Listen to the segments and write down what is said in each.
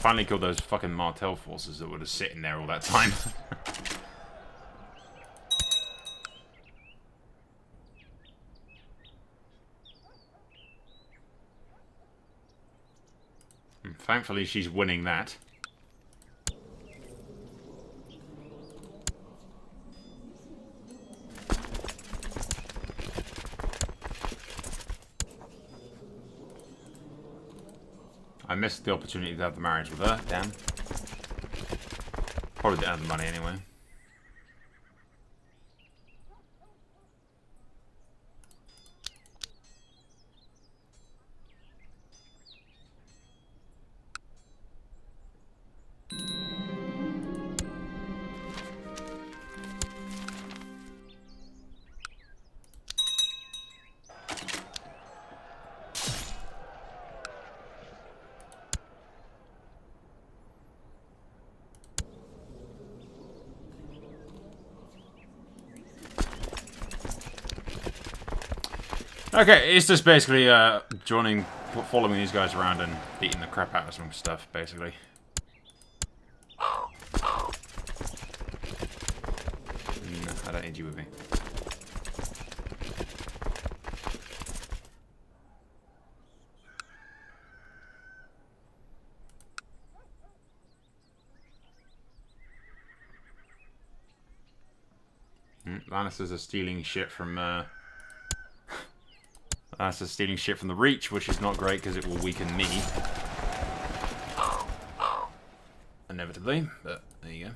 Finally killed those fucking Martell forces that were just sitting there all that time. Thankfully, she's winning that. I missed the opportunity to have the marriage with her. Damn. Probably didn't have the money anyway. Okay, it's just basically following these guys around and beating the crap out of some stuff, basically. No, I don't need you with me. Lannisters are stealing shit from stealing shit from the Reach, which is not great because it will weaken me. Inevitably, but there you go.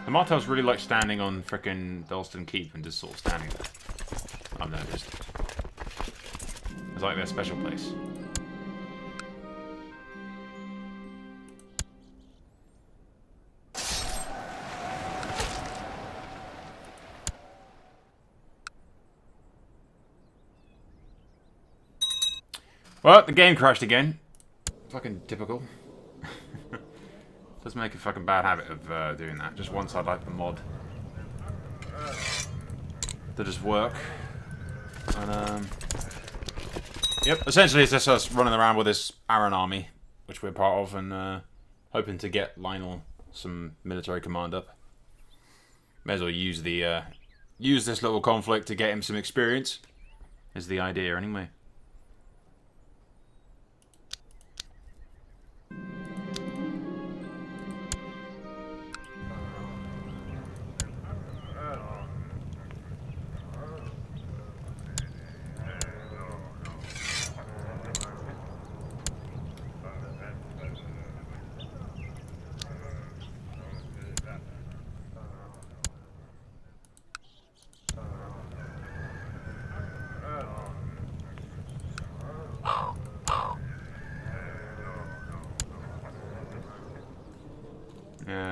The Martells really like standing on frickin' Dalston Keep and just sort of standing there. I've noticed. It's like their special place. Well, the game crashed again. Fucking typical. Does make a fucking bad habit of doing that. Just once I'd like the mod to just work. And, yep, essentially it's just us running around with this Aaron army, which we're part of, and hoping to get Lionel some military command up. May as well use the use this little conflict to get him some experience, is the idea anyway.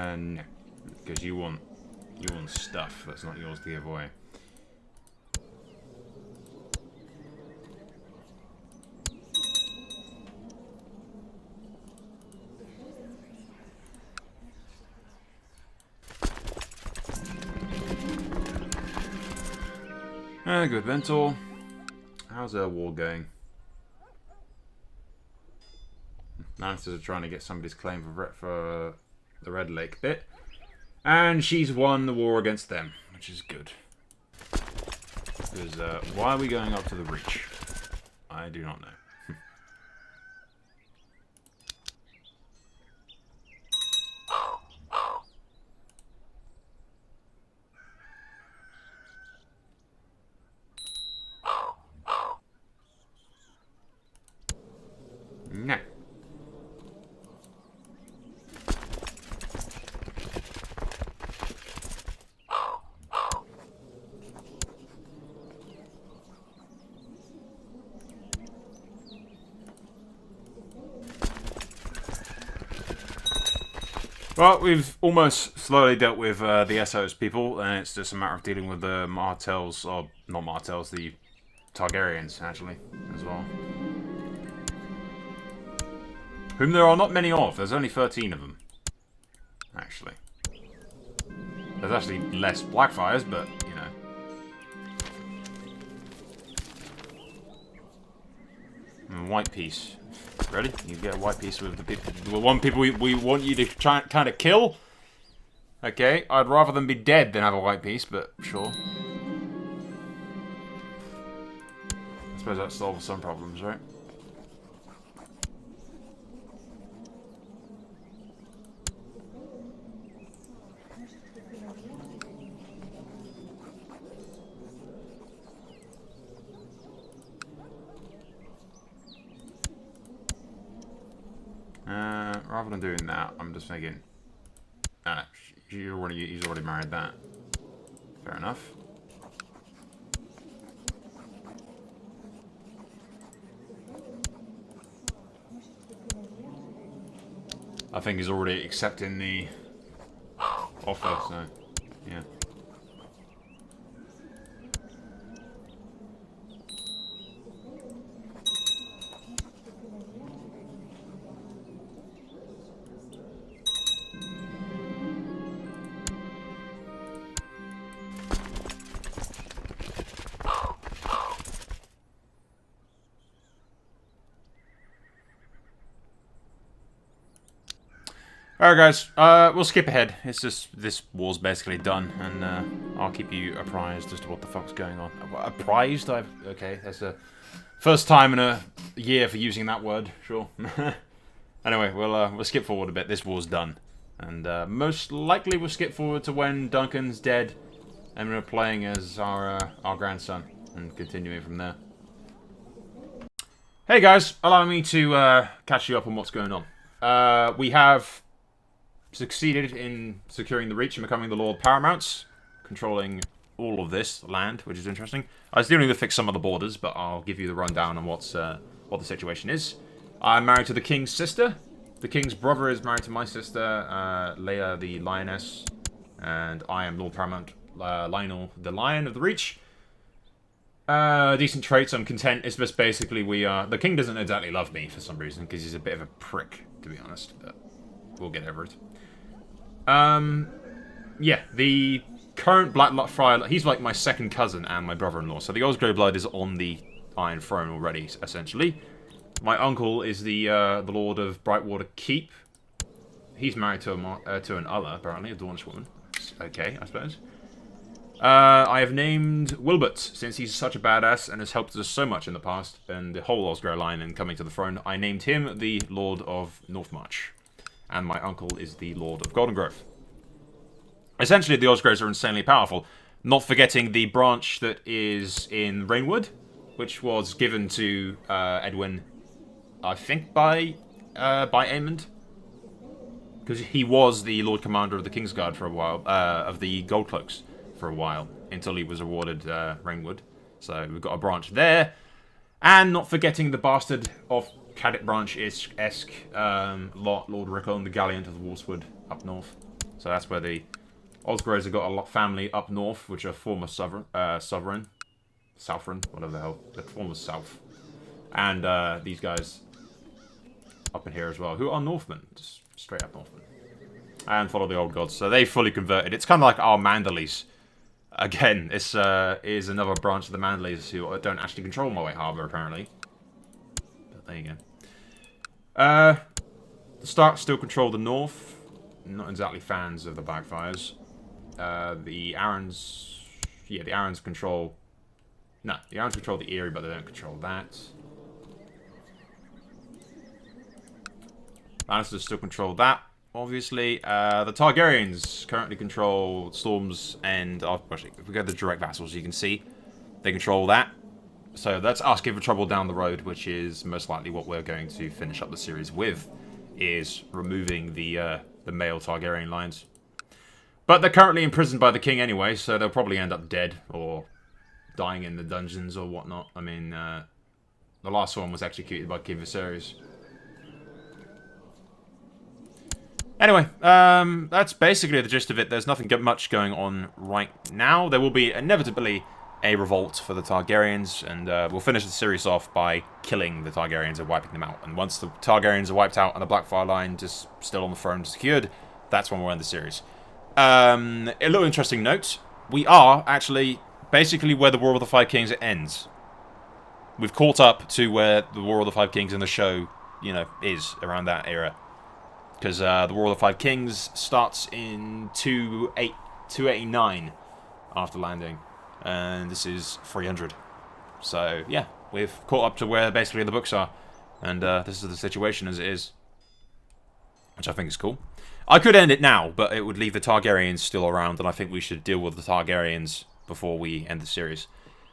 No, because you want stuff that's not yours to give away. Good, Ventor. How's our war going? Lannisters are trying to get somebody's claim for the Red Lake bit. And she's won the war against them, which is good. Because, why are we going up to the Reach? I do not know. No. Well, we've almost slowly dealt with the Essos people, and it's just a matter of dealing with the Martells, or not Martells, the Targaryens, actually, as well. Whom there are not many of. There's only 13 of them, actually. There's actually less Blackfires, but, you know. And white piece. Ready? You get a white piece with the people. The one people we want you to try kind of kill. Okay, I'd rather them be dead than have a white piece, but sure. I suppose that solves some problems, right? Rather than doing that, I'm just thinking, he's already married that. Fair enough. I think he's already accepting the offer, so yeah. Alright guys, we'll skip ahead. It's just, this war's basically done, and I'll keep you apprised as to what the fuck's going on. Apprised? Okay, that's the first time in a year for using that word, sure. Anyway, we'll skip forward a bit. This war's done. And most likely we'll skip forward to when Duncan's dead, and we're playing as our grandson, and continuing from there. Hey guys, allow me to catch you up on what's going on. We have succeeded in securing the Reach and becoming the Lord Paramounts, controlling all of this land, which is interesting. I still need to fix some of the borders, but I'll give you the rundown on what the situation is. I'm married to the King's sister. The King's brother is married to my sister, Leia the Lioness, and I am Lord Paramount Lionel the Lion of the Reach. Decent traits, I'm content. It's just basically the King doesn't exactly love me for some reason, because he's a bit of a prick, to be honest, but we'll get over it. Yeah, the current Blackfire, he's like my second cousin and my brother-in-law, so the Osgrey blood is on the Iron Throne already, essentially. My uncle is the Lord of Brightwater Keep. He's married to an Ulla, apparently, a Dornish woman. Okay, I suppose. I have named Wilbert, since he's such a badass and has helped us so much in the past, and the whole Osgrey line in coming to the throne. I named him the Lord of Northmarch. And my uncle is the Lord of Golden Grove. Essentially, the Osgreys are insanely powerful. Not forgetting the branch that is in Rainwood, which was given to Edwin, I think, by Aemond. Because he was the Lord Commander of the Kingsguard for a while, of the Gold Cloaks for a while, until he was awarded Rainwood. So we've got a branch there. And not forgetting the bastard of Cadet Branch-esque Lord Rickon, the Gallant of the Wolfswood, up north. So that's where the Osgreys have got a family up north, which are former Southern, whatever the hell, the former South. And these guys up in here as well, who are Northmen, just straight up Northmen. And follow the old gods. So they fully converted. It's kind of like our Manderleys. Again, this is another branch of the Manderleys who don't actually control Moët Harbour, apparently. There you go. The Starks still control the north. Not exactly fans of the Blackfires. The Arryns... Yeah, the Arryns control... No, the Arryns control the Eyrie, but they don't control that. Lannisters still control that, obviously. The Targaryens currently control Storm's and... Oh, actually, if we go to the direct vassals, you can see they control that. So that's us giving trouble down the road, which is most likely what we're going to finish up the series with, is removing the male Targaryen lines. But they're currently imprisoned by the king anyway, so they'll probably end up dead or dying in the dungeons or whatnot. I mean, the last one was executed by King Viserys. Anyway, that's basically the gist of it. There's nothing much going on right now. There will be inevitably a revolt for the Targaryens, and we'll finish the series off by killing the Targaryens and wiping them out. And once the Targaryens are wiped out and the Blackfire line just still on the throne secured, that's when we'll end the series. A little interesting note, we are actually basically where the War of the Five Kings ends. We've caught up to where the War of the Five Kings in the show, you know, is around that era. Because the War of the Five Kings starts in 289 after landing. And this is 300. So, yeah, we've caught up to where basically the books are. And this is the situation as it is. Which I think is cool. I could end it now, but it would leave the Targaryens still around. And I think we should deal with the Targaryens before we end the series.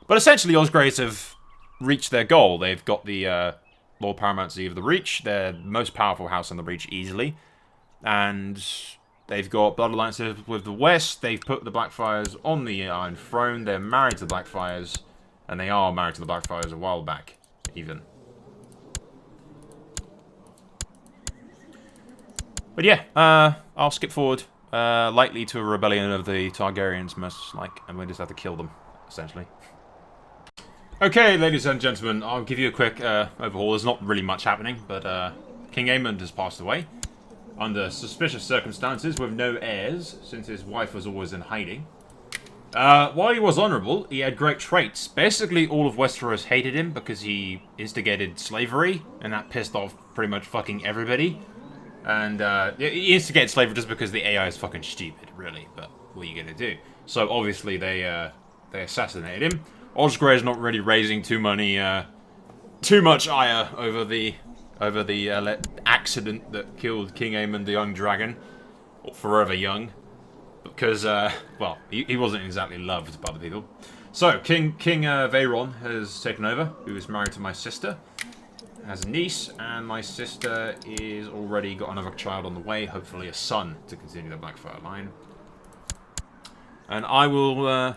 But essentially, Osgreys have reached their goal. They've got the Lord Paramountcy of the Reach. They're the most powerful house on the Reach easily. And they've got blood alliances with the West. They've put the Blackfires on the Iron Throne. They're married to the Blackfires. And they are married to the Blackfires a while back, even. But yeah, I'll skip forward. Likely to a rebellion of the Targaryens, most like, and we just have to kill them, essentially. Okay, ladies and gentlemen, I'll give you a quick overhaul. There's not really much happening, but King Aemond has passed away under suspicious circumstances with no heirs, since his wife was always in hiding. While he was honourable, he had great traits. Basically, all of Westeros hated him because he instigated slavery, and that pissed off pretty much fucking everybody. And he instigated slavery just because the AI is fucking stupid, really. But what are you gonna do? So obviously they assassinated him. Osgrey is not really raising too much ire over the accident that killed King Aemond the Young Dragon, or Forever Young, because well, he wasn't exactly loved by the people. So King Veyron has taken over, who is married to my sister, has a niece, and my sister is already got another child on the way, hopefully a son to continue the Blackfire line. And I will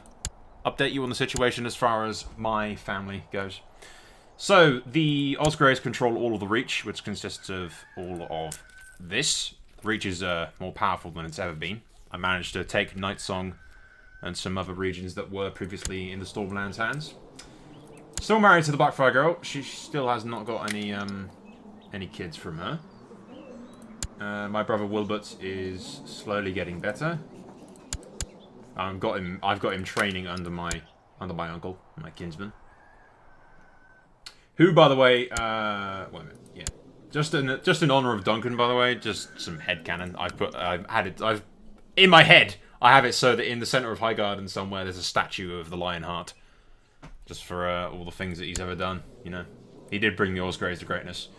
update you on the situation as far as my family goes. So, the Osgreys control all of the Reach, which consists of all of this. The Reach is more powerful than it's ever been. I managed to take Nightsong and some other regions that were previously in the Stormlands' hands. Still married to the Blackfire girl. She still has not got any kids from her. My brother Wilbert is slowly getting better. I've got him training under my uncle, my kinsman. Who, by the way, wait a minute, yeah, just in honor of Duncan, by the way, just some headcanon. I've in my head, I have it so that in the center of Highgarden somewhere there's a statue of the Lionheart, just for all the things that he's ever done. You know, he did bring the Osgreys to greatness.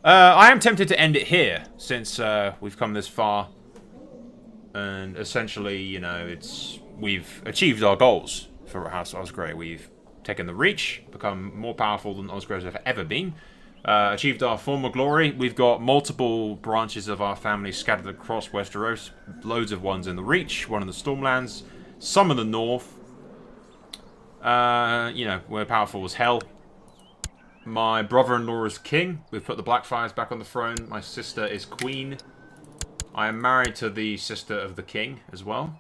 I am tempted to end it here since we've come this far. And essentially, you know, we've achieved our goals for House Osgrey. We've taken the Reach, become more powerful than Osgreys have ever been, achieved our former glory. We've got multiple branches of our family scattered across Westeros, loads of ones in the Reach, one in the Stormlands, some in the North. You know, we're powerful as hell. My brother-in-law is king. We've put the Blackfires back on the throne. My sister is queen. I am married to the sister of the king as well.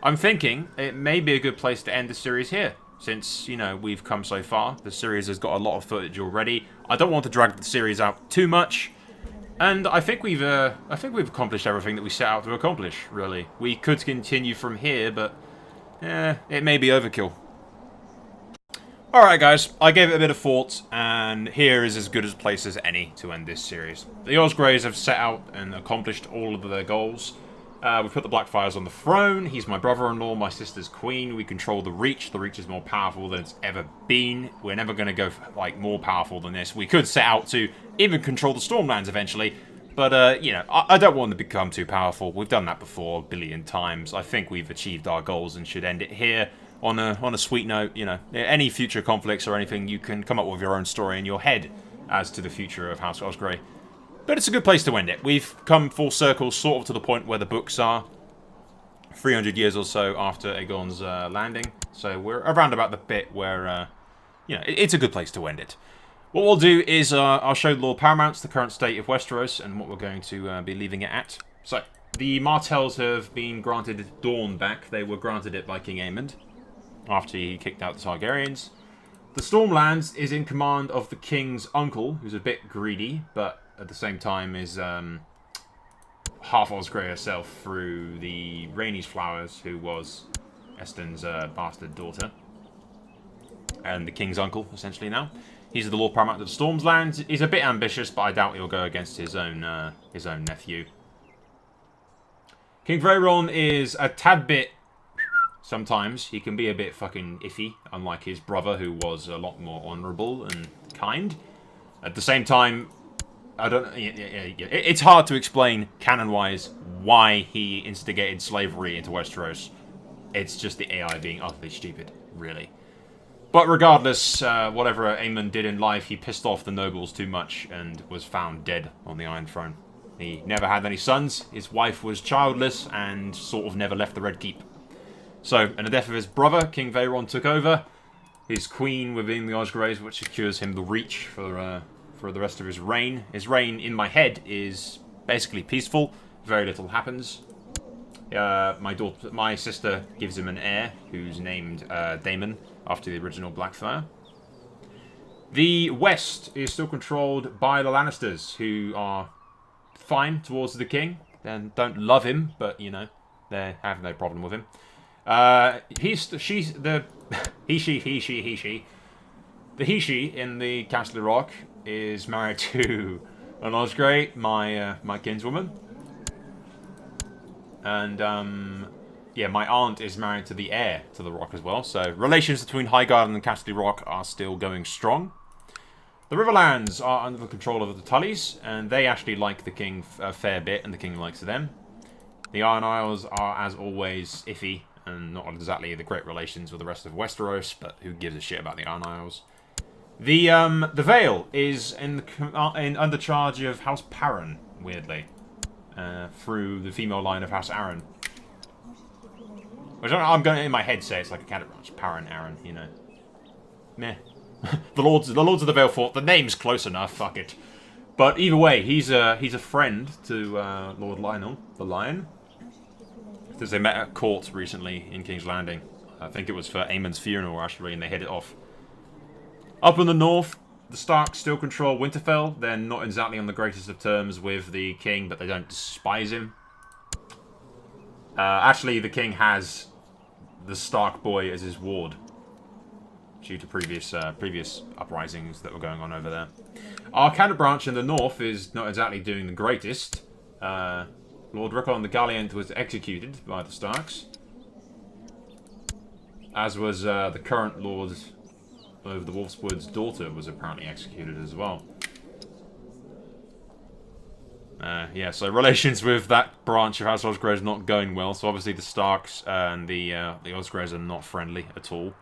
I'm thinking it may be a good place to end the series here, since, you know, we've come so far. The series has got a lot of footage already. I don't want to drag the series out too much, and I think we've accomplished everything that we set out to accomplish. Really, we could continue from here, but it may be overkill. Alright guys, I gave it a bit of thought, and here is as good a place as any to end this series. The Osgreys have set out and accomplished all of their goals. We've put the Blackfires on the throne. He's my brother-in-law, my sister's queen. We control the Reach. The Reach is more powerful than it's ever been. We're never going to go like more powerful than this. We could set out to even control the Stormlands eventually, but you know, I don't want to become too powerful. We've done that before a billion times. I think we've achieved our goals and should end it here. On a sweet note, you know, any future conflicts or anything, you can come up with your own story in your head as to the future of House Osgrey. But it's a good place to end it. We've come full circle, sort of to the point where the books are, 300 years or so after Aegon's landing. So we're around about the bit where, you know, it's a good place to end it. What we'll do is I'll show Lord Paramount's the current state of Westeros and what we're going to be leaving it at. So, the Martells have been granted Dawn back. They were granted it by King Aemond. after he kicked out the Targaryens. The Stormlands is in command of the king's uncle, who's a bit greedy, but at the same time is half Osgrey herself through the Rhaenys Flowers, who was Eston's bastard daughter. And the king's uncle, essentially now. He's the Lord Paramount of the Stormlands. He's a bit ambitious, but I doubt he'll go against his own nephew. King Varon is a tad bit... Sometimes he can be a bit fucking iffy, unlike his brother, who was a lot more honourable and kind. At the same time, I don't... It's hard to explain, canon-wise, why he instigated slavery into Westeros. It's just the AI being utterly stupid, really. But regardless, whatever Aemon did in life, he pissed off the nobles too much and was found dead on the Iron Throne. He never had any sons, his wife was childless, and sort of never left the Red Keep. So, in the death of his brother, King Varon took over. His queen within the Osgreys, which secures him the reach for the rest of his reign. His reign, in my head, is basically peaceful. Very little happens. My sister gives him an heir, who's named Daemon, after the original Blackfire. The West is still controlled by the Lannisters, who are fine towards the king. They don't love him, but, you know, they have no problem with him. The he-she in the Castle Rock is married to an Osgrey, my kinswoman. And, yeah, my aunt is married to the heir to the Rock as well. So, relations between Highgarden and Castle Rock are still going strong. The Riverlands are under the control of the Tullys, and they actually like the king a fair bit, and the king likes them. The Iron Isles are, as always, iffy, and not exactly the great relations with the rest of Westeros, but who gives a shit about the Iron Isles? The Vale is under charge of House Perrin, weirdly, through the female line of House Arryn. Which I'm going to, in my head, say it's like a cat branch. Perrin, Arryn, you know. Meh. the Lords of the Vale thought the name's close enough, fuck it. But either way, he's a friend to Lord Lionel, the Lion. Because they met at court recently in King's Landing. I think it was for Aemon's funeral, actually, and they hit it off. Up in the north, the Starks still control Winterfell. They're not exactly on the greatest of terms with the king, but they don't despise him. Actually, the king has the Stark boy as his ward, due to previous uprisings that were going on over there. Our counter branch in the north is not exactly doing the greatest. Lord Rickon the Gallant was executed by the Starks, as was the current Lord of the Wolfswood's daughter was apparently executed as well. Yeah, so relations with that branch of House Osgrey is not going well. So obviously the Starks and the Osgreys are not friendly at all.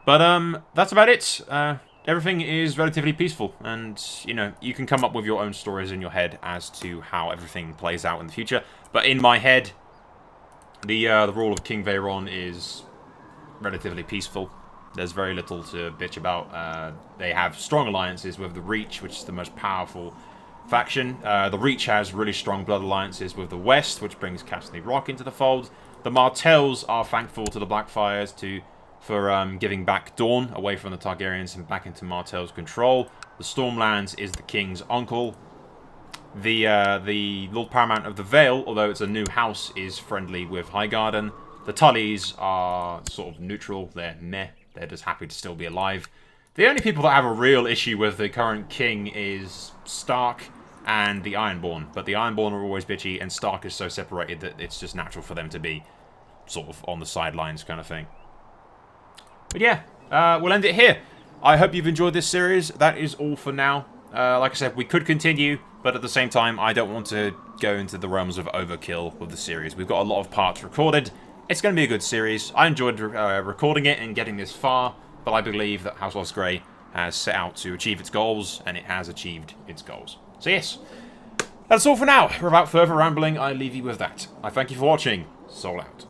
But that's about it. Everything is relatively peaceful, and you know you can come up with your own stories in your head as to how everything plays out in the future. But in my head, the rule of King Varon is relatively peaceful. There's very little to bitch about. They have strong alliances with the Reach, which is the most powerful faction. The Reach has really strong blood alliances with the West, which brings Castle Rock into the fold. The Martells are thankful to the Blackfires for giving back Dorne away from the Targaryens and back into Martell's control. The Stormlands is the king's uncle. The Lord Paramount of the Vale, although it's a new house, is friendly with Highgarden. The Tullys are sort of neutral. They're meh. They're just happy to still be alive. The only people that have a real issue with the current king is Stark and the Ironborn. But the Ironborn are always bitchy, and Stark is so separated that it's just natural for them to be sort of on the sidelines kind of thing. But yeah, we'll end it here. I hope you've enjoyed this series. That is all for now. Like I said, we could continue, but at the same time, I don't want to go into the realms of overkill with the series. We've got a lot of parts recorded. It's going to be a good series. I enjoyed recording it and getting this far, but I believe that House Osgrey has set out to achieve its goals, and it has achieved its goals. So yes, that's all for now. Without further rambling, I leave you with that. I thank you for watching. Soul out.